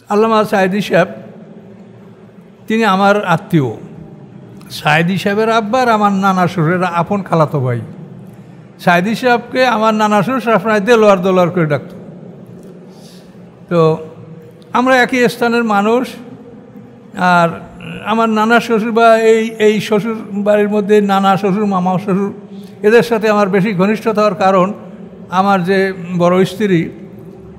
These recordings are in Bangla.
আল্লামা সায়েদী সাহেব তিনি আমার আত্মীয়। সায়েদী সাহেবের আব্বার আমার নানা শ্বশুরের আপন খালাতো ভাই। সায়েদী সাহেবকে আমার নানা শ্বশুর সবসময় দেলোয়ার দোলোয়ার করে ডাকত। তো আমরা একই স্থানের মানুষ। আর আমার নানা শ্বশুর বা এই শ্বশুর বাড়ির মধ্যে নানা শ্বশুর মামা শ্বশুর এদের সাথে আমার বেশি ঘনিষ্ঠতা হওয়ার কারণ আমার যে বড় স্ত্রী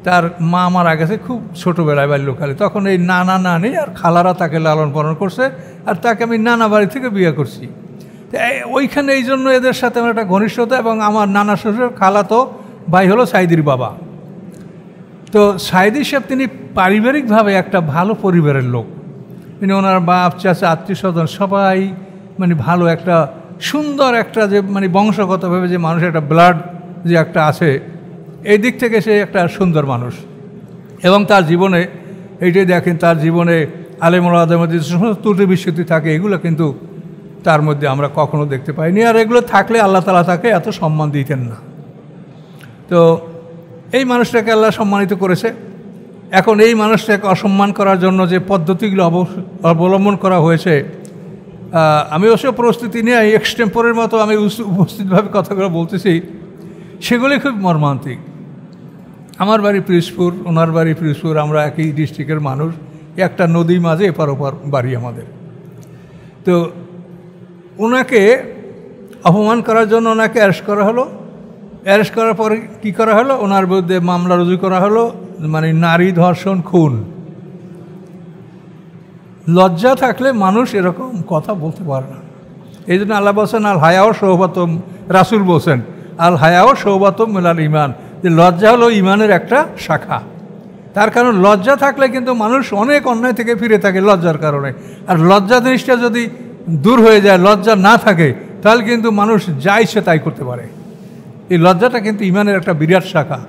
তার মা মারা গেছে খুব ছোটোবেলায় বাল্যকালে। তখন এই নানা নানি আর খালারা তাকে লালন পালন করছে, আর তাকে আমি নানা বাড়ি থেকে বিয়ে করছি। ওইখানে এই জন্য এদের সাথে আমার একটা ঘনিষ্ঠতা। এবং আমার নানা শ্বশুর খালাতো ভাই হলো সাইদির বাবা। তো সাইদি সাহেব তিনি পারিবারিকভাবে একটা ভালো পরিবারের লোক। তিনি ওনার বাপ চাচা আত্মীয় স্বজন সবাই মানে ভালো একটা সুন্দর একটা যে মানে বংশগতভাবে যে মানুষের একটা ব্লাড যে একটা আছে এই দিক থেকে সে একটা সুন্দর মানুষ। এবং তার জীবনে এইটাই দেখেন, তার জীবনে আলেমুল আদের মধ্যে যে সমস্ত ত্রুটি বিচ্যুতি থাকে এগুলো কিন্তু তার মধ্যে আমরা কখনো দেখতে পাইনি। আর এগুলো থাকলে আল্লাহ তাআলা তাকে এত সম্মান দিতেন না। তো এই মানুষটাকে আল্লাহ সম্মানিত করেছে। এখন এই মানুষটাকে অসম্মান করার জন্য যে পদ্ধতিগুলো অবলম্বন করা হয়েছে, আমি অবশ্য প্রস্তুতি নিয়ে এক্সটেম্পোরের মতো আমি উপস্থিতভাবে কথাগুলো বলতেছি, সেগুলি খুব মর্মান্তিক। আমার বাড়ি পিরোজপুর, ওনার বাড়ি পিরোজপুর, আমরা একই ডিস্ট্রিক্টের মানুষ, একটা নদী মাঝে এপার ওপার বাড়ি আমাদের। তো ওনাকে অপমান করার জন্য ওনাকে অ্যারেস্ট করা হলো। অ্যারেস্ট করার পরে কী করা হলো, ওনার বিরুদ্ধে মামলা রুজু করা হলো, মানে নারী ধর্ষণ খুন। লজ্জা থাকলে মানুষ এরকম কথা বলতে পারে না। এই জন্য আল্লাহ বলছেন আল হায়াও সৌবাতম, রাসূল বলছেন আল হায়াও সৌবাতম মিনাল ঈমান, যে লজ্জা হলো ঈমানের একটা শাখা। তার কারণ লজ্জা থাকলে কিন্তু মানুষ অনেক অন্যায় থেকে ফিরে থাকে লজ্জার কারণে। আর লজ্জা জিনিসটা যদি দূর হয়ে যায়, লজ্জা না থাকে, তাহলে কিন্তু মানুষ যা ইচ্ছে তাই করতে পারে। এই লজ্জাটা কিন্তু ঈমানের একটা বিরাট শাখা।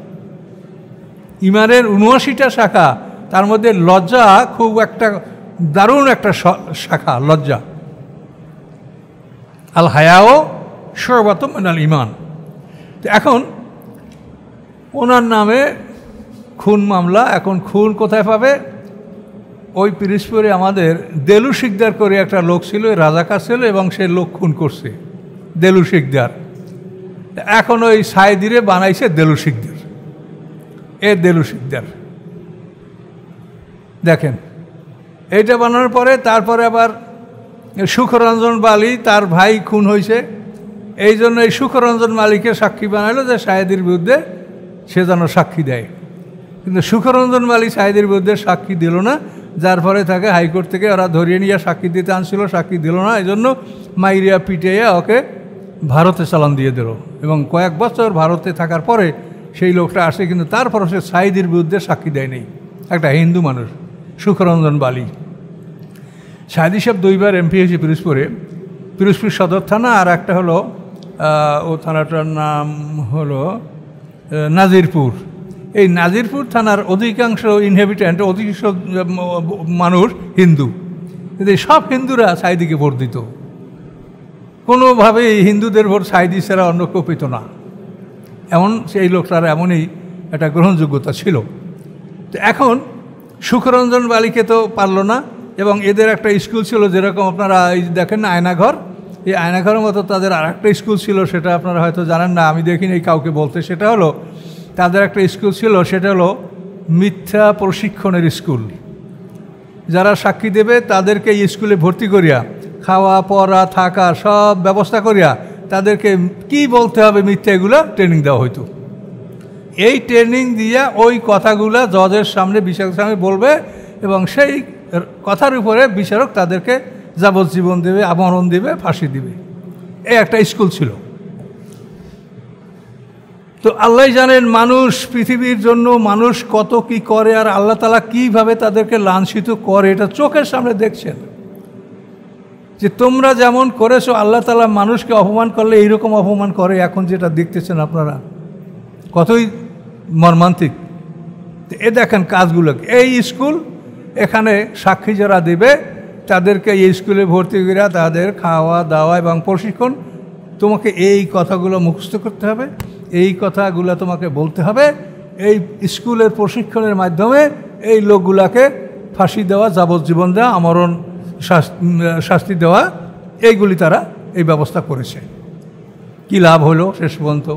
ঈমানের ৭৯টা শাখা, তার মধ্যে লজ্জা খুব একটা দারুণ একটা শাখা, লজ্জা। আল হায়াও শুবাতুম মিনাল ঈমান। তো এখন ওনার নামে খুন মামলা। এখন খুন কোথায় পাবে? ওই পিরোজপুরে আমাদের দেলু শিকদার করে একটা লোক ছিল, রাজাকার ছিল, এবং সে লোক খুন করছে, দেলু শিকদার। এখন ওই সাইদিরে বানাইছে দেলু শিকদার। দেলু শিকদার দেখেন, এইটা বানানোর পরে তারপরে আবার সুখরঞ্জন বালি তার ভাই খুন হয়েছে। এই জন্য এই সুখরঞ্জন মালিককে সাক্ষী বানাইলো যে সাইদির বিরুদ্ধে সে যেন সাক্ষী দেয়। কিন্তু সুখরঞ্জন মালিক সাইদির বিরুদ্ধে সাক্ষী দিল না, যার ফলে তাকে হাইকোর্ট থেকে ওরা ধরিয়ে নিয়ে সাক্ষী দিতে আনছিল, সাক্ষী দিল না। এই জন্য মাইরিয়া পিটিয়ে ওকে ভারতে চালান দিয়ে দিল। এবং কয়েক বছর ভারতে থাকার পরে সেই লোকটা আসে, কিন্তু তারপর সে সাইদির বিরুদ্ধে সাক্ষী দেয়নি। একটা হিন্দু মানুষ সুখরঞ্জন বালি। সাইদি সাহেব 2বার এমপি হয়েছে পিরোজপুরে, পিরোজপুর সদর থানা, আর একটা হলো ও থানাটার নাম হলো নাজিরপুর। এই নাজিরপুর থানার অধিকাংশ ইনহেবিট্যান্ট, অধিকাংশ মানুষ হিন্দু, কিন্তু সব হিন্দুরা সাইদিকে ভোট দিত। কোনোভাবেই হিন্দুদের ভোট সাইদি ছাড়া অন্য কেউ পেত না। এমন সেই লোকটার এমনই একটা গ্রহণযোগ্যতা ছিল। তো এখন সুখরঞ্জন বালিকে তো পারল না। এবং এদের একটা স্কুল ছিল, যেরকম আপনারা এই দেখেন না আয়নাঘর, এই আয়নাঘরের মতো তাদের আর একটা স্কুল ছিল, সেটা আপনারা হয়তো জানেন না, আমি দেখিনি কাউকে বলতে। সেটা হলো তাদের একটা স্কুল ছিল, সেটা হলো মিথ্যা প্রশিক্ষণের স্কুল। যারা সাক্ষী দেবে তাদেরকে এই স্কুলে ভর্তি করিয়া খাওয়া পড়া থাকা সব ব্যবস্থা করিয়া তাদেরকে কি বলতে হবে মিথ্যা, এগুলো ট্রেনিং দেওয়া হইতো। এই ট্রেনিং দিয়া ওই কথাগুলো জজের সামনে, বিচারকের সামনে বলবে, এবং সেই কথার উপরে বিচারক তাদেরকে যাবজ্জীবন দেবে, আমরণ দেবে, ফাঁসি দিবে। এই একটা স্কুল ছিল। তো আল্লাহ জানেন মানুষ, পৃথিবীর জন্য মানুষ কত কি করে, আর আল্লাহ তাআলা কীভাবে তাদেরকে লাঞ্ছিত করে, এটা চোখের সামনে দেখছেন। যে তোমরা যেমন করেছো, আল্লাহ তাআলা মানুষকে অপমান করলে এইরকম অপমান করে। এখন যেটা দেখতেছেন আপনারা, কতই মর্মান্তিক। এ দেখেন কাজগুলো। এই স্কুল, এখানে সাক্ষী যারা দেবে তাদেরকে এই স্কুলে ভর্তি করে তাদের খাওয়া দাওয়া এবং প্রশিক্ষণ, তোমাকে এই কথাগুলো মুখস্থ করতে হবে, এই কথাগুলো তোমাকে বলতে হবে। এই স্কুলের প্রশিক্ষণের মাধ্যমে এই লোকগুলাকে ফাঁসি দেওয়া, যাবজ্জীবন দেওয়া, আমরণ শাস্তি দেওয়া, এইগুলি তারা এই ব্যবস্থা করেছে। কি লাভ হলো শেষ পর্যন্ত?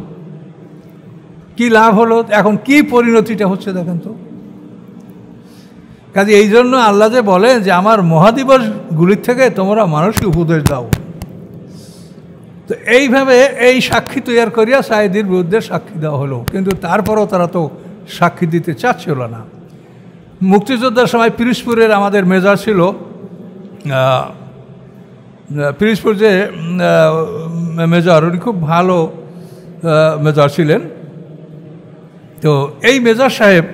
কি লাভ হলো? এখন কি পরিণতিটা হচ্ছে দেখেন তো। কাজে এই জন্য আল্লাহ যে বলেন যে আমার মহাদিবসগুলির থেকে তোমরা মানুষকে উপদেশ দাও, তো এইভাবে এই সাক্ষী তৈরি করিয়া সাঈদীর বিরুদ্ধে সাক্ষী দেওয়া হলো। কিন্তু তারপরও তারা তো সাক্ষী দিতে চাচ্ছিল না। মুক্তিযোদ্ধার সময় পিরোজপুরের আমাদের মেজর ছিল, পিরোজপুর যে মেজর, উনি খুব ভালো মেজর ছিলেন। তো এই মেজর সাহেব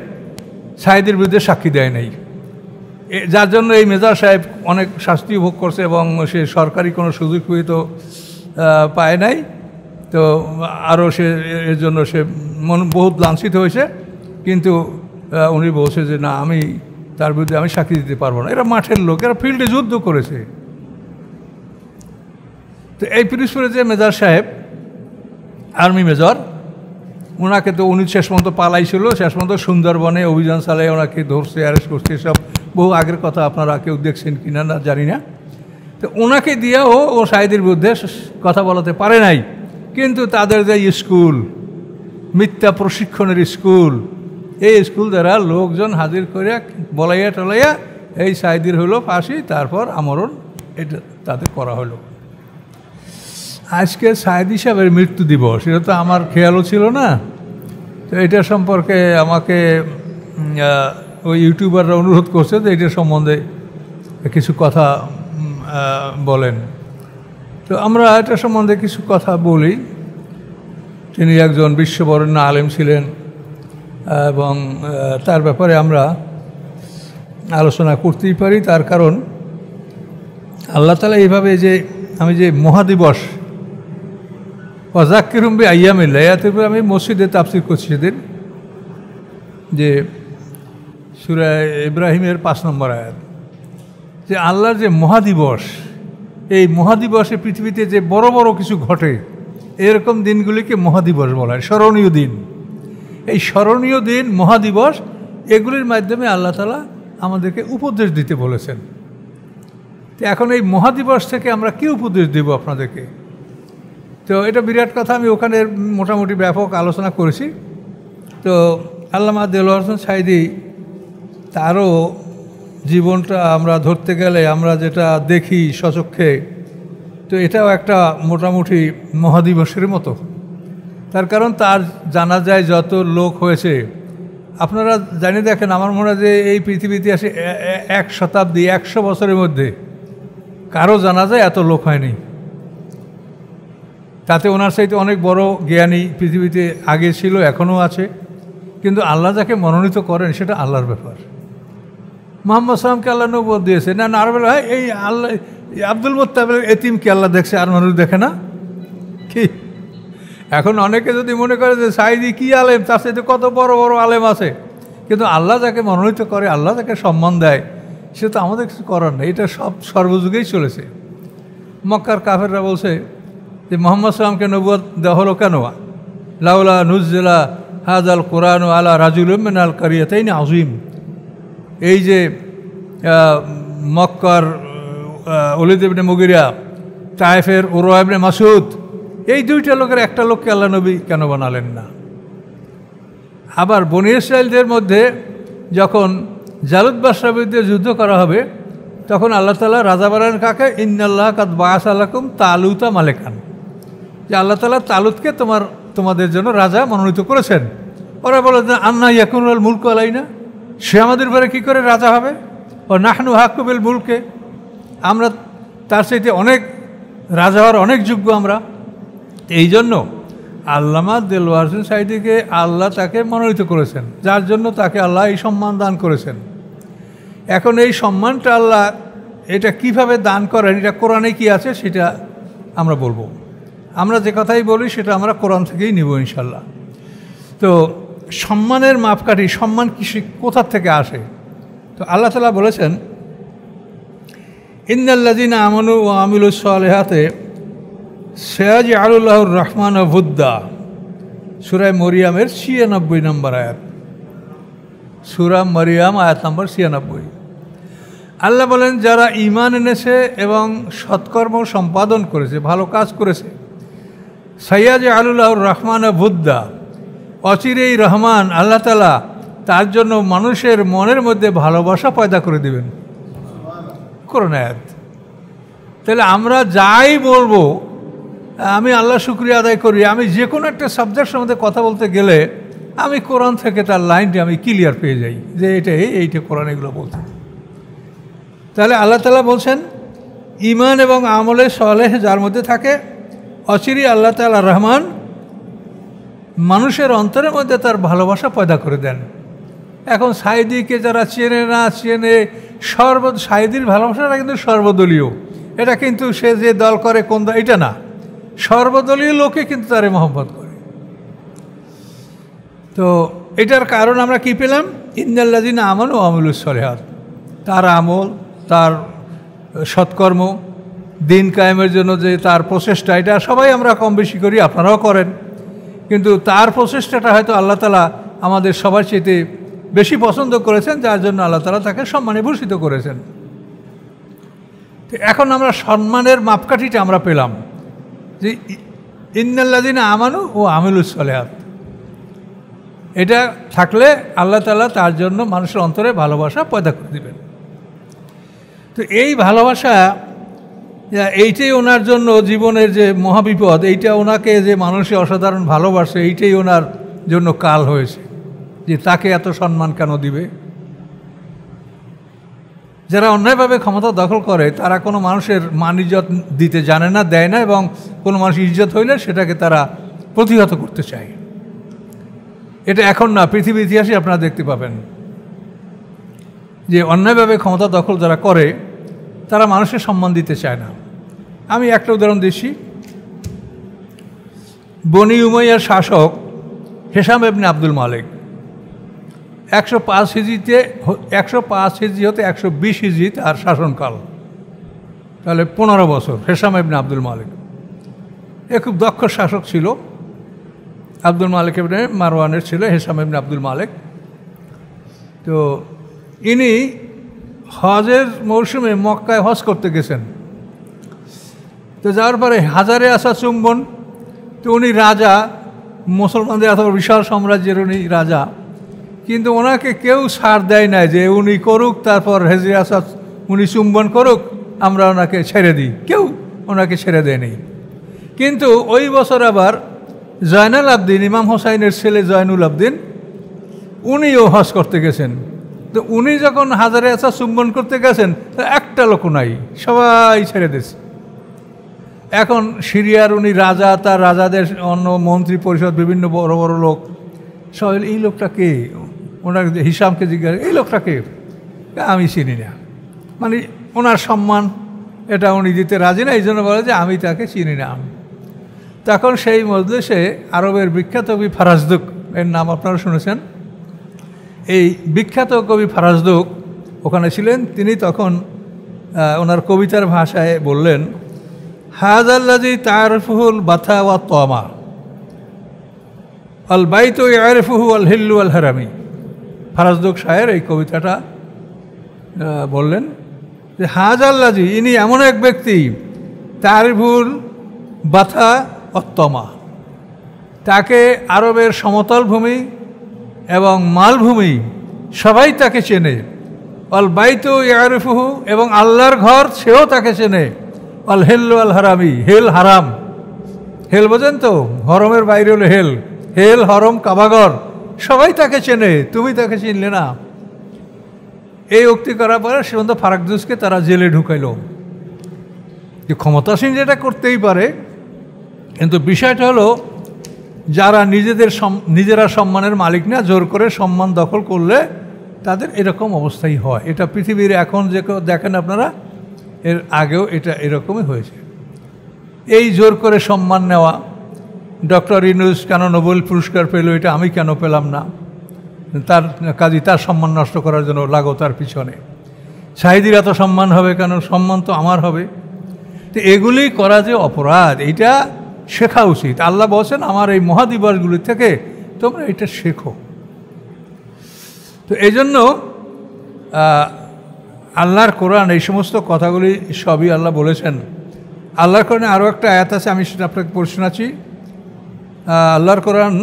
সাঈদীর বিরুদ্ধে সাক্ষী দেয় নাই, যার জন্য এই মেজর সাহেব অনেক শাস্তি ভোগ করছে এবং সে সরকারি কোনো সুযোগ সুবিধা পায় নাই। তো আরও সে এর জন্য সে বহুত লাঞ্ছিত হয়েছে। কিন্তু উনি বলছে যে না, আমি তার বিরুদ্ধে আমি সাক্ষী দিতে পারবো না। এরা মাঠের লোক, এরা ফিল্ডে যুদ্ধ করেছে। তো এই পিরোজপুরে যে মেজর সাহেব, আর্মি মেজর, ওনাকে তো উনি শেষ পর্যন্ত পালাইছিল। শেষ পর্যন্ত সুন্দরবনে অভিযান চালায় ওনাকে ধরছে, অ্যারেস্ট করছে। সব বহু আগের কথা, আপনারা কেউ দেখছেন কিনা না জানি না। তো ওনাকে দিয়েও ও সাঈদীর বিরুদ্ধে কথা বলাতে পারে নাই। কিন্তু তাদের যে স্কুল, মিথ্যা প্রশিক্ষণের স্কুল, এই স্কুল দ্বারা লোকজন হাজির করে বলাইয়া টলাইয়া এই সাঈদীর হলো ফাঁসি, তারপর আমরণ, এটা তাদের করা হলো। আজকে সাঈদী সাহেবের মৃত্যু দিবস, এটা তো আমার খেয়ালও ছিল না। তো এটা সম্পর্কে আমাকে ওই ইউটিউবাররা অনুরোধ করছে যে এটা সম্বন্ধে কিছু কথা বলেন। তো আমরা এটা সম্বন্ধে কিছু কথা বলি। তিনি একজন বিশ্ববরেণ্য আলেম ছিলেন এবং তার ব্যাপারে আমরা আলোচনা করতেই পারি। তার কারণ আল্লাহ তাআলা এইভাবে যে আমি যে মহাদিবস ওয়াযাক্কিরহুম বিআইয়ামিল্লাহ, এর উপরে আমি মসজিদে তাফসীর করছি সেদিন, যে সূরা ইব্রাহিমের 5 নম্বর আয়াত, যে আল্লাহর যে মহাদিবস, এই মহাদিবসে পৃথিবীতে যে বড় বড় কিছু ঘটে, এরকম দিনগুলিকে মহাদিবস বলা হয়, স্মরণীয় দিন। এই স্মরণীয় দিন, মহাদিবস, এগুলির মাধ্যমে আল্লাহ তাআলা আমাদেরকে উপদেশ দিতে বলেছেন। তো এখন এই মহাদিবস থেকে আমরা কী উপদেশ দেব আপনাদেরকে? তো এটা বিরাট কথা। আমি ওখানে মোটামুটি ব্যাপক আলোচনা করেছি। তো আল্লামা দেলোয়ার হোসেন সাঈদী, তারও জীবনটা আমরা ধরতে গেলে আমরা যেটা দেখি স্বচক্ষে, তো এটাও একটা মোটামুটি মহাদিবসের মতো। তার কারণ তার জানা যায় যত লোক হয়েছে, আপনারা জানি দেখেন, আমার মনে হয় যে এই পৃথিবীতে আসে 1 শতাব্দী 100 বছরের মধ্যে কারো জানা যায় এত লোক হয়নি। তাতে ওনার চাইতে অনেক বড় জ্ঞানী পৃথিবীতে আগে ছিল, এখনও আছে। কিন্তু আল্লাহ যাকে মনোনীত করেন সেটা আল্লাহর ব্যাপার। মুহাম্মদ সাল্লামকে আল্লাহ নবুয়ত দিয়েছে না, আর বলে হয় এই আল্লাহ আব্দুল মুত্তালিবের এতিমকে আল্লাহ দেখছে আর মানুষ দেখে না কি? এখন অনেকে যদি মনে করে যে সাঈদী কি আলেম, তার সাথে কত বড় বড় আলেম আছে, কিন্তু আল্লাহ যাকে মনোনীত করে, আল্লাহ যাকে সম্মান দেয়, সে তো আমাদের কিছু করার নেই। এটা সব সর্বযুগেই চলেছে। মক্কার কাফেররা বলছে যে মুহাম্মদ সাল্লামকে নবুয়ত দেওয়া হলো কেন? লাউলা নুজ্জিলা হাযাল কুরআনু আলা রাজুলিম মিনাল কারিয়াতাইন আযীম। এই যে মক্কার ওলীদ ইবনে মুগিরা, তায়েফের উরওয়া ইবনে মাসউদ, এই দুইটা লোকের একটা লোককে আল্লাহ নবী কেন বানালেন না? আবার বনী ইসরাঈলদের মধ্যে যখন জালুত বাদশার বিরুদ্ধে যুদ্ধ করা হবে, তখন আল্লাহ তাআলা রাজা বানান কাকে? ইন্নাল্লাহ কাদ বাআসা লাকুম তালুতা মালেকান, যে আল্লাহ তাআলা তালুতকে তোমাদের জন্য রাজা মনোনীত করেছেন। ওরা বলে যে আন্না ইয়াকুনুল মুলকু আলাইনা, সে আমাদের উপরে কী করে রাজা হবে? ও নাহনু হাক্কু বিল মুলকে, আমরা তার চাইতে অনেক রাজা হওয়ার অনেক যোগ্য আমরা। এই জন্য আল্লামা দেলোয়ার হোসেন সাঈদীকে আল্লাহ তাকে মনোনীত করেছেন, যার জন্য তাকে আল্লাহ এই সম্মান দান করেছেন। এখন এই সম্মানটা আল্লাহ এটা কিভাবে দান করেন, এটা কোরআনে কি আছে সেটা আমরা বলবো। আমরা যে কথাই বলি সেটা আমরা কোরআন থেকেই নিব ইনশাল্লাহ। তো সম্মানের মাপকাঠি, সম্মান কোথা থেকে আসে? তো আল্লাহ তাআলা বলেছেন, ইন্নাল্লাযীনা আমানু ওয়া আমিলুস সালিহাতি সায়াজআলুল্লাহুর রাহমানা ওয়ুদ্দা, সূরা মরিয়মের 96 নম্বর আয়াত। সূরা মারিয়াম আয়াত নম্বর 96। আল্লাহ বলেন, যারা ঈমান এনেছে এবং সৎকর্ম সম্পাদন করেছে, ভালো কাজ করেছে, সাইয়াজআলুল্লাহুর রহমান বুদ্দা, অচিরেই রহমান আল্লাহ তাআলা তার জন্য মানুষের মনের মধ্যে ভালোবাসা পয়দা করে দেবেন। কোরআন আয়াত। তাহলে আমরা যাই বলবো, আমি আল্লাহ শুকরিয়া আদায় করি, আমি যে কোনো একটা সাবজেক্টের মধ্যে কথা বলতে গেলে আমি কোরআন থেকে তার লাইনটি আমি ক্লিয়ার পেয়ে যাই যে এইটা কোরআন এগুলো বলছে। তাহলে আল্লাহ তাআলা বলছেন, ঈমান এবং আমলে সালেহ যার মধ্যে থাকে, অচিরেই আল্লাহ তাআলা রহমান মানুষের অন্তরের মধ্যে তার ভালোবাসা পয়দা করে দেন। এখন সাইদিকে যারা চেনে না চেনে, সাইদির ভালোবাসাটা কিন্তু সর্বদলীয়। এটা কিন্তু সে যে দল করে কোন দল এটা না, সর্বদলীয় লোকে কিন্তু তারে মহব্বত করে। তো এটার কারণ আমরা কি পেলাম? ইন্নাল্লাযিনা আমানু ওয়া আমিলুস সলিহাত, তার আমল, তার সৎকর্ম, দিন কায়েমের জন্য যে তার প্রচেষ্টা, এটা সবাই আমরা কম বেশি করি, আপনারাও করেন। কিন্তু তার প্রচেষ্টাটা হয়তো আল্লাহ তাআলা আমাদের সবার চেয়ে বেশি পছন্দ করেছেন, যার জন্য আল্লাহ তাআলা তাকে সম্মানে ভূষিত করেছেন। তো এখন আমরা সম্মানের মাপকাঠিটা আমরা পেলাম যে ইন্নাল্লাযিনা আমানু ও আমিলুস সলিহাত, এটা থাকলে আল্লাহ তাআলা তার জন্য মানুষের অন্তরে ভালোবাসা পয়দা করে দেবেন। তো এই ভালোবাসা, এইটাই ওনার জন্য জীবনের যে মহাবিপদ, এইটা ওনাকে যে মানুষে অসাধারণ ভালোবাসে, এইটাই ওনার জন্য কাল হয়েছে যে তাকে এত সম্মান কেন দিবে। যারা অন্যায়ভাবে ক্ষমতা দখল করে তারা কোনো মানুষের মান ইজ্জত দিতে জানে না, দেয় না, এবং কোনো মানুষ ইজ্জত হইলে সেটাকে তারা প্রতিহত করতে চায়। এটা এখন না, পৃথিবীর ইতিহাসে আপনারা দেখতে পাবেন যে অন্যায়ভাবে ক্ষমতা দখল যারা করে তারা মানুষের সম্মান দিতে চায় না। আমি একটা উদাহরণ দিচ্ছি। বনি উমাইয়ার শাসক হিশাম ইবনে আব্দুল মালিক 105 হিজরিতে 105 হিজরি হতে 120 হিজরি তার শাসনকাল, তাহলে 15 বছর। হিশাম ইবনে আব্দুল মালিক এ খুব দক্ষ শাসক ছিল। আব্দুল মালিক ইবনে মারওয়ানের ছিল হিশাম ইবনে আব্দুল মালিক। তো ইনি হজের মৌসুমে মক্কায় হজ করতে গেছেন। তো যাওয়ার পরে হাজারে আসা চুম্বন। তো উনি রাজা, মুসলমানদের এত বিশাল সাম্রাজ্যের উনি রাজা, কিন্তু ওনাকে কেউ ছাড় দেয় না যে উনি করুক, তারপর হাজারে আসা উনি চুম্বন করুক, আমরা ওনাকে ছেড়ে দিই। কেউ ওনাকে ছেড়ে দেয়নি। কিন্তু ওই বছর আবার জয়নুল আবদিন, ইমাম হোসাইনের ছেলে জয়নুল আবদিন, উনিও হজ করতে গেছেন। তো উনি যখন হাজারে আসা চুম্বন করতে গেছেন, একটা লোক নাই, সবাই ছেড়ে দিয়েছে। এখন সিরিয়ার উনি রাজা, তার রাজাদের অন্য মন্ত্রী পরিষদ, বিভিন্ন বড় বড় লোক সবাই, এই লোকটা কে? ওনার হিসামকে জিজ্ঞাসা, এই লোকটা কে? আমি চিনি না। মানে ওনার সম্মান এটা উনি দিতে রাজি না, এই জন্য বলে যে আমি তাকে চিনি না। তখন সেই মজলিসে আরবের বিখ্যাত কবি ফারাজদুক, এর নাম আপনারা শুনেছেন, এই বিখ্যাত কবি ফারাজদুক ওখানে ছিলেন। তিনি তখন ওনার কবিতার ভাষায় বললেন, হাযাল্লাযী তা'রিফুহুল বাথা ওয়া তামা আল বাইতু ইয়ারিফুহু আল হিল্লু আল হারামি। ফারাজদুক শায়ের এই কবিতাটা বললেন যে হাযাল্লাযী, ইনি এমন এক ব্যক্তি, তা'রিফুল বাথা ওয়া তামা, তাকে আরবের সমতল ভূমি এবং মালভূমি সবাই তাকে চেনে। অল বাইতু ইয়ারিফুহু, এবং আল্লাহর ঘর সেও তাকে চেনে। অল হেল্লু আল হারামি, হেল হারাম, হেল বোঝেন তো, হরমের বাইরে হলো হেল, হেল হরম কাবাগর, সবাই তাকে চেনে, তুমি তাকে চিনলে না। এই উক্তি করার পরে শ্রীমন্ত ফারাকদুসকে তারা জেলে ঢুকাইল। যে ক্ষমতাসীন যেটা করতেই পারে, কিন্তু বিষয়টা হলো যারা নিজেরা সম্মানের মালিক না, জোর করে সম্মান দখল করলে তাদের এরকম অবস্থাই হয়। এটা পৃথিবীর এখন যে দেখেন আপনারা, এর আগেও এটা এরকমই হয়েছে। এই জোর করে সম্মান নেওয়া, ডক্টর ইউনূস কেন নোবেল পুরস্কার পেল, এটা আমি কেন পেলাম না, তার কাজে তার সম্মান নষ্ট করার জন্য লাগো তার পিছনে। সাহিদির এত সম্মান হবে কেন? সম্মান তো আমার হবে। তো এগুলি করা যে অপরাধ, এইটা শেখা উচিত। আল্লাহ বলছেন আমার এই মহাদিবসগুলি থেকে তোমরা এটা শেখো। তো এই জন্য আল্লাহর কোরআন এই সমস্ত কথাগুলি সবই আল্লাহ বলেছেন। আল্লাহর কোরআনে আরও একটা আয়াত আছে, আমি সেটা আপনাকে পড়ে শোনাচ্ছি। আল্লাহর কোরআন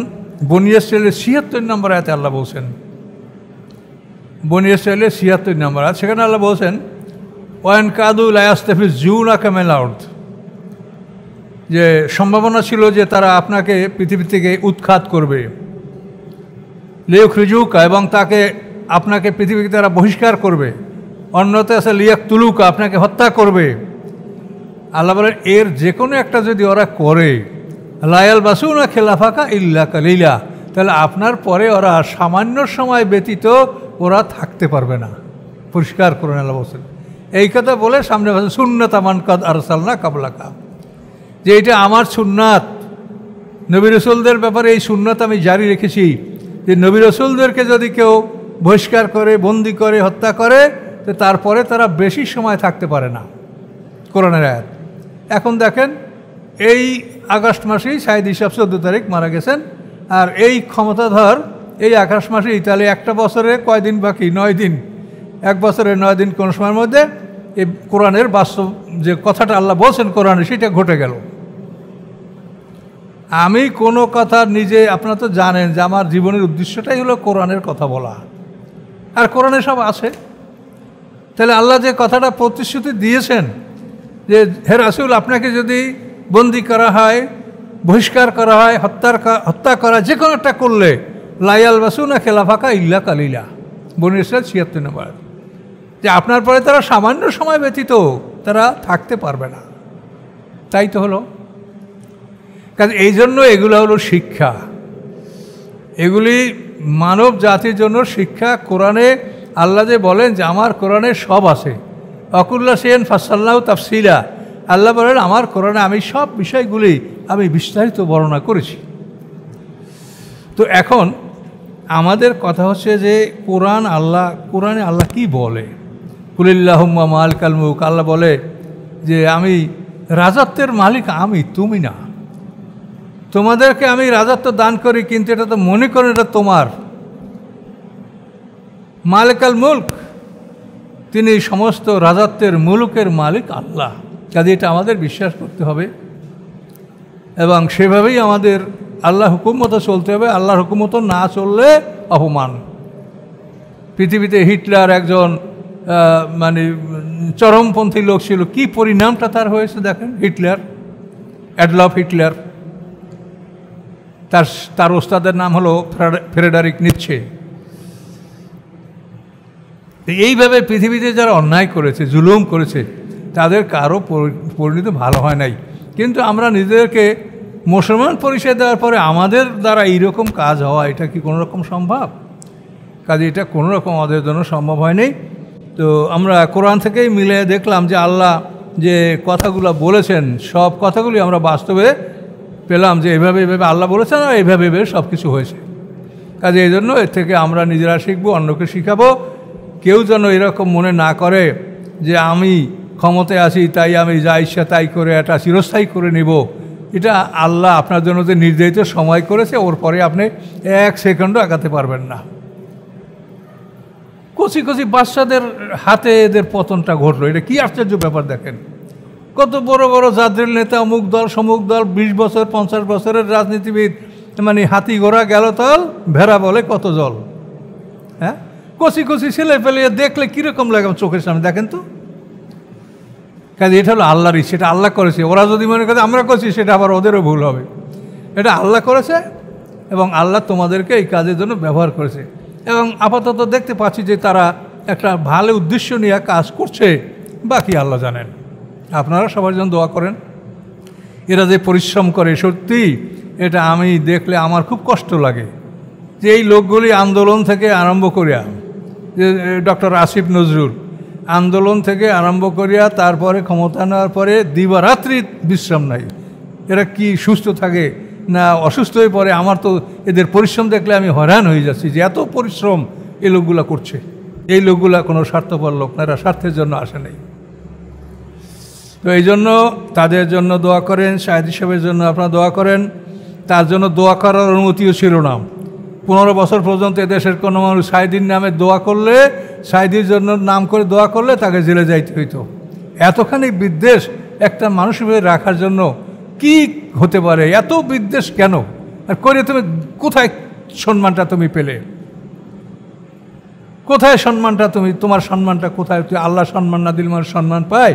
বনী ইসরাঈলের ৭৬ নম্বর আয়াতে আল্লাহ বলছেন, বনী ইসরাঈলের ৭৬ নম্বর আয়াত, সেখানে আল্লাহ বলছেন ওয়ান কাদু লা ইয়াস্তাফিজুনাকা মিনাল আরদ, যে সম্ভাবনা ছিল যে তারা আপনাকে পৃথিবী থেকে উৎখাত করবে, লিয়ুখরিজুকা, এবং আপনাকে পৃথিবী থেকে তারা বহিষ্কার করবে, অন্যতে আছে লিয়াকতুলুকা, আপনাকে হত্যা করবে। আল্লাহ বলেন এর যে কোনো একটা যদি ওরা করে, লা ইয়ালবাসুনা খিলাফাকা ইল্লা কালিলা, তাহলে আপনার পরে ওরা সামান্য সময় ব্যতীত ওরা থাকতে পারবে না। পরিষ্কার করুন আল্লাহ বলছেন। এই কথা বলে সামনে বলছেন সুন্নাত আমান কাদ আরসালনা কাবলাকা, যে এটা আমার সুন্নাত, নবী রসুলদের ব্যাপারে এই সুন্নাত আমি জারি রেখেছি, যে নবী রসুলদেরকে যদি কেউ বহিষ্কার করে, বন্দি করে, হত্যা করে, তো তারপরে তারা বেশি সময় থাকতে পারে না। কোরআনের আয়াত। এখন দেখেন এই আগস্ট মাসেই সাইদ হিসাব 14 তারিখ মারা গেছেন, আর এই ক্ষমতাধর এই আগস্ট মাসে ইতালি একটা বছরে কয়দিন বাকি, 9 দিন, 1 বছরে 9 দিন কোন সময়ের মধ্যে এই কোরআনের বাস্তব যে কথাটা আল্লাহ বলছেন কোরআনে সেটা ঘটে গেল। আমি কোনো কথা নিজে, আপনারা তো জানেন যে আমার জীবনের উদ্দেশ্যটাই হলো কোরআনের কথা বলা, আর কোরআনে সব আছে। তাহলে আল্লাহ যে কথাটা প্রতিশ্রুতি দিয়েছেন যে হে রাসূল, আপনাকে যদি বন্দি করা হয়, বহিষ্কার করা হয়, হত্যা করা, যে কোনো একটা করলে লা ইয়ালবাসুনা খিলাফাকা ইল্লা কালিলা, বনী ইসরাঈল ৭৬ নম্বর, যে আপনার পরে তারা সামান্য সময় ব্যতীত তারা থাকতে পারবে না। তাই তো হলো। কারণ এই জন্য এগুলো হলো শিক্ষা, এগুলি মানব জাতির জন্য শিক্ষা। কোরআনে আল্লাহ যে বলেন যে আমার কোরআনে সব আছে, অকুল্লা সেন ফাসাল্লাহু তাফসিলা, আল্লাহ বলেন আমার কোরআনে আমি সব বিষয়গুলি আমি বিস্তারিত বর্ণনা করেছি। তো এখন আমাদের কথা হচ্ছে যে কোরআনে আল্লাহ কি বলে, কুলিল্লাহুম্মা মালিকাল মুলক, আল্লাহ বলে যে আমি রাজত্বের মালিক, আমি, তুমি না। তোমাদেরকে আমি রাজত্ব দান করি, কিন্তু এটা তো মনে করেন এটা তোমার। মালিকাল মুলক, তিনি সমস্ত রাজত্বের মুলুকের মালিক আল্লাহ। কাজে এটা আমাদের বিশ্বাস করতে হবে এবং সেভাবেই আমাদের আল্লাহ হুকুম মতো চলতে হবে। আল্লাহর হুকুম মতো না চললে অপমান। পৃথিবীতে হিটলার একজন মানে চরমপন্থী লোক ছিল, কি পরিণামটা তার হয়েছে দেখেন। হিটলার, অ্যাডলফ হিটলার, তার ওস্তাদের নাম হলো ফ্রেডারিক নিৎসে। এইভাবে পৃথিবীতে যারা অন্যায় করেছে, জুলুম করেছে, তাদের কারো পরিণতি ভালো হয় নাই। কিন্তু আমরা নিজেদেরকে মুসলমান পরিচয় দেওয়ার পরে আমাদের দ্বারা এইরকম কাজ হওয়া, এটা কি কোনো রকম সম্ভব? কাজে এটা কোনো রকম আমাদের জন্য সম্ভব হয়নি। তো আমরা কোরআন থেকেই মিলে দেখলাম যে আল্লাহ যে কথাগুলো বলেছেন, সব কথাগুলি আমরা বাস্তবে পেলাম যে এভাবে আল্লাহ বলেছেন, আর এভাবে সব কিছু হয়েছে। কাজে এই জন্য এর থেকে আমরা নিজেরা শিখবো, অন্যকে শিখাবো। কেউ যেন এরকম মনে না করে যে আমি ক্ষমতায় আছি তাই আমি যা ইচ্ছা তাই করে এটা চিরস্থায়ী করে নিব। এটা আল্লাহ আপনার জন্য যে নির্ধারিত সময় করেছে, ওর পরে আপনি 1 সেকেন্ডও আগাতে পারবেন না। কচি কচি বাচ্চাদের হাতে এদের পতনটা ঘটলো, এটা কি আশ্চর্য ব্যাপার দেখেন। কত বড় বড় জাতীয় নেতা, অমুক দল সমুক দল, 20 বছর 50 বছরের রাজনীতিবিদ, মানে হাতি ঘোড়া গেল তল, ভেড়া বলে কত জল। হ্যাঁ, কচি কচি ছেলে পেলে দেখলে কীরকম লাগে চোখের সামনে, দেখেন তো। কাজে এটা হলো আল্লাহর ইচ্ছে, এটা আল্লাহ করেছে। ওরা যদি মনে করে আমরা করছি, সেটা আবার ওদেরও ভুল হবে। এটা আল্লাহ করেছে এবং আল্লাহ তোমাদেরকে এই কাজের জন্য ব্যবহার করেছে। এবং আপাতত দেখতে পাচ্ছি যে তারা একটা ভালো উদ্দেশ্য নিয়ে কাজ করছে, বাকি আল্লাহ জানেন। আপনারা সবার জন্য দোয়া করেন। এরা যে পরিশ্রম করে, সত্যি এটা আমি দেখলে আমার খুব কষ্ট লাগে যে এই লোকগুলি আন্দোলন থেকে আরম্ভ করিয়া, যে ডক্টর আসিফ নজরুল আন্দোলন থেকে আরম্ভ করিয়া তারপরে ক্ষমতা নেওয়ার পরে দিবারাত্রি বিশ্রাম নাই। এরা কি সুস্থ থাকে না অসুস্থ হয়ে পড়ে? আমার তো এদের পরিশ্রম দেখলে আমি হয়রান হয়ে যাচ্ছি যে এত পরিশ্রম এই লোকগুলা করছে। এই লোকগুলা কোনো স্বার্থপর লোক না, এরা স্বার্থের জন্য আসে নাই। তো এই জন্য তাদের জন্য দোয়া করেন, শাহেদ সাহেবের জন্য আপনারা দোয়া করেন। তার জন্য দোয়া করার অনুমতিও ছিল না, 15 বছর পর্যন্ত এদেশের কোনো মানুষ সাইদির নামে দোয়া করলে, সাইদির জন্য নাম করে দোয়া করলে তাকে জেলে যাইতে হইতো। এতখানি বিদ্বেষ একটা মানুষের রাখার জন্য কি হতে পারে? এত বিদ্বেষ কেন? আর করে তুমি কোথায় সম্মানটা তুমি পেলে? কোথায় সম্মানটা তুমি, তোমার সম্মানটা কোথায়? তুই আল্লাহ সম্মান না দিলে মানুষ সম্মান পায়?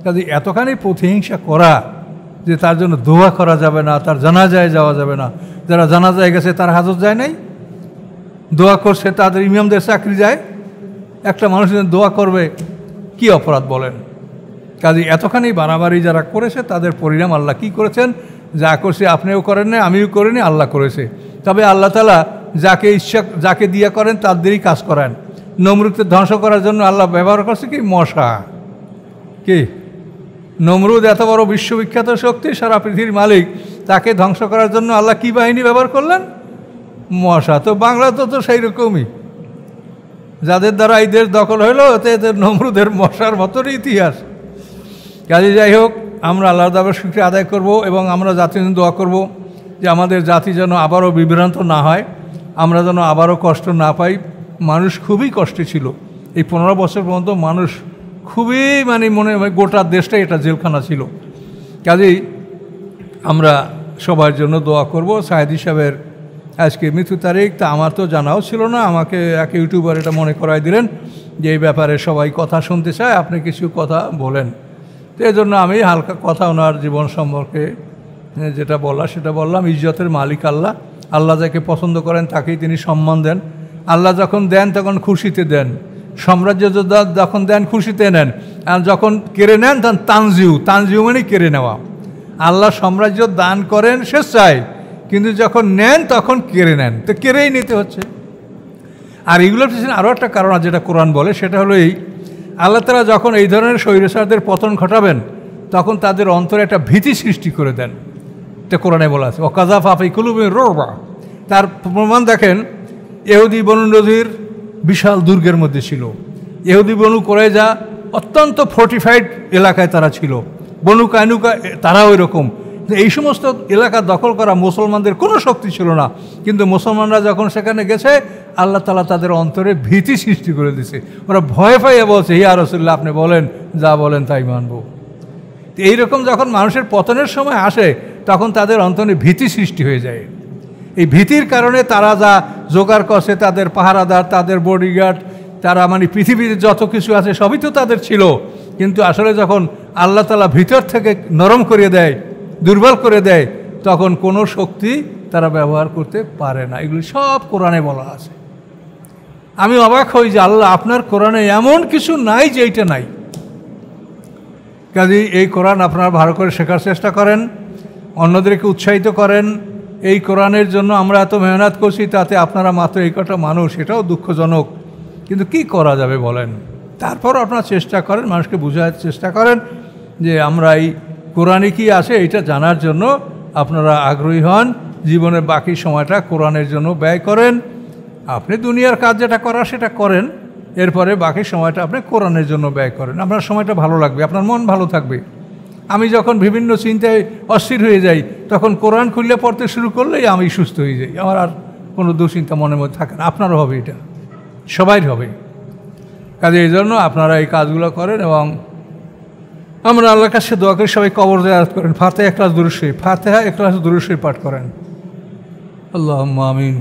কাজে এতখানি প্রতিহিংসা করা যে তার জন্য দোয়া করা যাবে না, তার জানাজায় যাওয়া যাবে না। যারা জানাজায় গেছে তার হাজত যায় নাই, দোয়া করছে তাদের ইমামদের চাকরি যায়। একটা মানুষ দোয়া করবে, কি অপরাধ বলেন? কাজে এতখানি বাড়াবাড়ি যারা করেছে তাদের পরিণাম আল্লাহ কি করেছেন? যা করছে আপনিও করেন না, আমিও করিনি, আল্লাহ করেছে। তবে আল্লাহ তাআলা যাকে ইচ্ছা যাকে দিয়া করেন তাদেরই কাজ করেন। নমরুদকে ধ্বংস করার জন্য আল্লাহ ব্যবহার করছে কি? মশা। কি নমরুদ এত বড় বিশ্ববিখ্যাত শক্তি, সারা পৃথিবীর মালিক, তাকে ধ্বংস করার জন্য আল্লাহ কি বাহিনী ব্যবহার করলেন? মশা। তো বাংলা তো সেই রকমই, যাদের দ্বারা এই দেশ দখল হইল এদের নমরুদের মশার মতনই ইতিহাস। কাজে যাই হোক, আমরা আল্লাহর দরবারে শুকরিয়া আদায় করব এবং আমরা জাতির জন্য দোয়া করব যে আমাদের জাতি যেন আবারও বিভ্রান্ত না হয়, আমরা যেন আবারও কষ্ট না পাই। মানুষ খুবই কষ্টে ছিল এই 15 বছর পর্যন্ত, মানুষ খুবই মনে গোটা দেশটাই এটা জেলখানা ছিল। কাজেই আমরা সবার জন্য দোয়া করব। সায়েদী সাহেবের আজকে মৃত্যু তারিখ, তা আমার তো জানাও ছিল না, আমাকে এক ইউটিউবার এটা মনে করাই দিলেন যে এই ব্যাপারে সবাই কথা শুনতে চায়, আপনি কিছু কথা বলেন। তো এই জন্য আমি হালকা কথা ওনার জীবন সম্পর্কে যেটা বলা সেটা বললাম। ইজ্জতের মালিক আল্লাহ, আল্লাহ যাকে পছন্দ করেন তাকেই তিনি সম্মান দেন। আল্লাহ যখন দেন তখন খুশিতে দেন, সাম্রাজ্য যখন দেন খুশিতে নেন, আর যখন কেড়ে নেন তখন তানজিউ মানে কেড়ে নেওয়া। আল্লাহ সাম্রাজ্য দান করেন স্বেচ্ছায়, কিন্তু যখন নেন তখন কেড়ে নেন, তো কেড়েই নিতে হচ্ছে। আর এগুলোর পিছনে আরও একটা কারণ আছে যেটা কোরআন বলে, সেটা হলো এই, আল্লাহ তাআলা যখন এই ধরনের স্বৈরাচারদের পতন ঘটাবেন তখন তাদের অন্তরে একটা ভীতি সৃষ্টি করে দেন। এটা কোরআনে বলা আছে, ওয়াকাযাফা ফি কুলুবিহিম রুবা। তার প্রমাণ দেখেন, ইহুদি বনু নযীর বিশাল দুর্গের মধ্যে ছিল। ইহুদি বনু কুরাইজা অত্যন্ত ফোর্টিফাইড এলাকায় তারা ছিল। বনু কায়নুকা তারাও এরকম। এই সমস্ত এলাকা দখল করা মুসলমানদের কোনো শক্তি ছিল না, কিন্তু মুসলমানরা যখন সেখানে গেছে আল্লাহ তাআলা তাদের অন্তরে ভীতি সৃষ্টি করে দিয়েছে। ওরা ভয় পাইয়ে বলছে, ইয়া রাসূলুল্লাহ আপনি বলেন, যা বলেন তাই মানব। এইরকম যখন মানুষের পতনের সময় আসে তখন তাদের অন্তরে ভীতি সৃষ্টি হয়ে যায়। এই ভীতির কারণে তারা যা জোগাড় করছে, তাদের পাহারাদার, তাদের বডিগার্ড, তারা পৃথিবীতে যত কিছু আছে সবই তো তাদের ছিল। কিন্তু আসলে যখন আল্লাহ তাআলা ভিতর থেকে নরম করে দেয়, দুর্বল করে দেয়, তখন কোনো শক্তি তারা ব্যবহার করতে পারে না। এগুলি সব কোরআনে বলা আছে। আমি অবাক হই যে আল্লাহ আপনার কোরআনে এমন কিছু নাই যে এইটা নাই। কাজেই এই কোরআন আপনারা ভালো করে শেখার চেষ্টা করেন, অন্যদেরকে উৎসাহিত করেন। এই কোরআনের জন্য আমরা এত মেহনত করছি, তাতে আপনারা মাত্র এই কটা মানুষ, এটাও দুঃখজনক। কিন্তু কি করা যাবে বলেন? তারপর আপনারা চেষ্টা করেন, মানুষকে বোঝার চেষ্টা করেন যে আমরা এই কোরআনে কি আছে এটা জানার জন্য আপনারা আগ্রহী হন। জীবনের বাকি সময়টা কোরআনের জন্য ব্যয় করেন। আপনি দুনিয়ার কাজ যেটা করার সেটা করেন, এরপরে বাকি সময়টা আপনি কোরআনের জন্য ব্যয় করেন। আপনার সময়টা ভালো লাগবে, আপনার মন ভালো থাকবে। আমি যখন বিভিন্ন চিন্তায় অস্থির হয়ে যাই তখন কোরআন খুললে পড়তে শুরু করলেই আমি সুস্থ হয়ে যাই, আমার আর কোনো দুশ্চিন্তা মনের মধ্যে থাকে না। আপনারও হবে, এটা সবাই হবে। কাজে এই জন্য আপনারা এই কাজগুলো করেন এবং আমরা আল্লাহর কাছে দোয়া করি সবাই কবর জিয়ারত করেন। ফাতিহা ইখলাস দুরূদ শরীফ, ফাতিহা ইখলাস দুরূদ শরীফ পাঠ করেন। আল্লাহুম্মা আমিন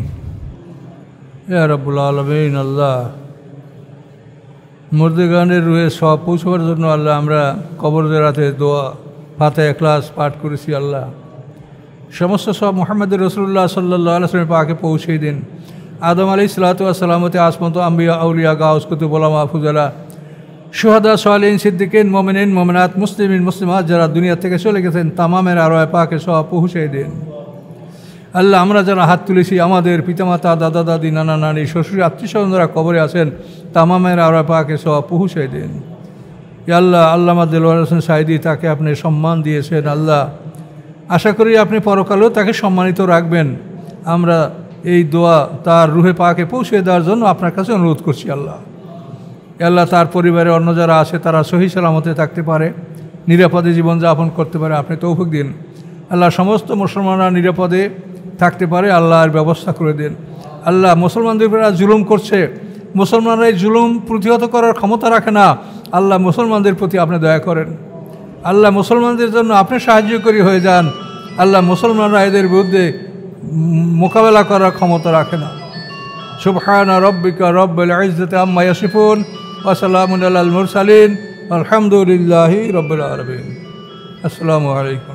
ইয়া রাব্বুল আলামিন। আল্লাহ মুর্দেগানের রুহে সব পৌঁছবার জন্য আল্লাহ আমরা কবর জিয়ারতে দোয়া ফাতিহা ইখলাস পাঠ করেছি। আল্লাহ সমস্ত সব মুহাম্মদ রাসূলুল্লাহ সাল্লাল্লাহু আলাইহি ওয়াসাল্লামের পাকে পৌঁছে দিন। আদম আলাইহিস সালাতু ওয়াস সালামতে আসমত আম্বিয়া আউলিয়া গাউস কুতুব উলামা ফুজালা শুহাদা সালিহিন সিদ্দিকিন মুমিনিন মুমিনাত মুসলিমিন মুসলিমাত যারা দুনিয়া থেকে চলে গেছেন তামামের আরওয়াহ পাকে সব পৌঁছে দিন। আল্লাহ আমরা যারা হাত তুলেছি, আমাদের পিতামাতা, দাদা দাদি, নানা নানি, শ্বশুর, আত্মীয় স্বজন যারা কবরে আছেন, তামামের আরওয়াহ পাকে সব পৌঁছে দিন। আল্লাহ আল্লামা দেলোয়ার হোসেন সাঈদী, তাকে আপনি সম্মান দিয়েছেন। আল্লাহ আশা করি আপনি পরকালেও তাকে সম্মানিত রাখবেন। আমরা এই দোয়া তার রুহে পাকে পৌঁছে দেওয়ার জন্য আপনার কাছে অনুরোধ করছি। আল্লাহ আল্লাহ তার পরিবারে অন্য যারা আছে তারা সহি সালামতে থাকতে পারে, নিরাপদে জীবনযাপন করতে পারে, আপনি তৌফিক দিন। আল্লাহ সমস্ত মুসলমানরা নিরাপদে থাকতে পারে, আল্লাহর ব্যবস্থা করে দিন। আল্লাহ মুসলমানদের উপর জুলুম করছে, মুসলমানরা এই জুলুম প্রতিহত করার ক্ষমতা রাখে না। আল্লাহ মুসলমানদের প্রতি আপনি দয়া করেন। আল্লাহ মুসলমানদের জন্য আপনি সাহায্যকারী হয়ে যান। আল্লাহ মুসলমানরা এদের বিরুদ্ধে মোকাবেলা করার ক্ষমতা রাখে না। সুবহানা রাব্বিকা রাব্বিল ইজ্জাতি আম্মা ইয়াসিফুন ওয়া সালামুন আলাল মুরসালিন আলহামদুলিল্লাহি রাব্বিল আলামিন। আসসালামু আলাইকুম।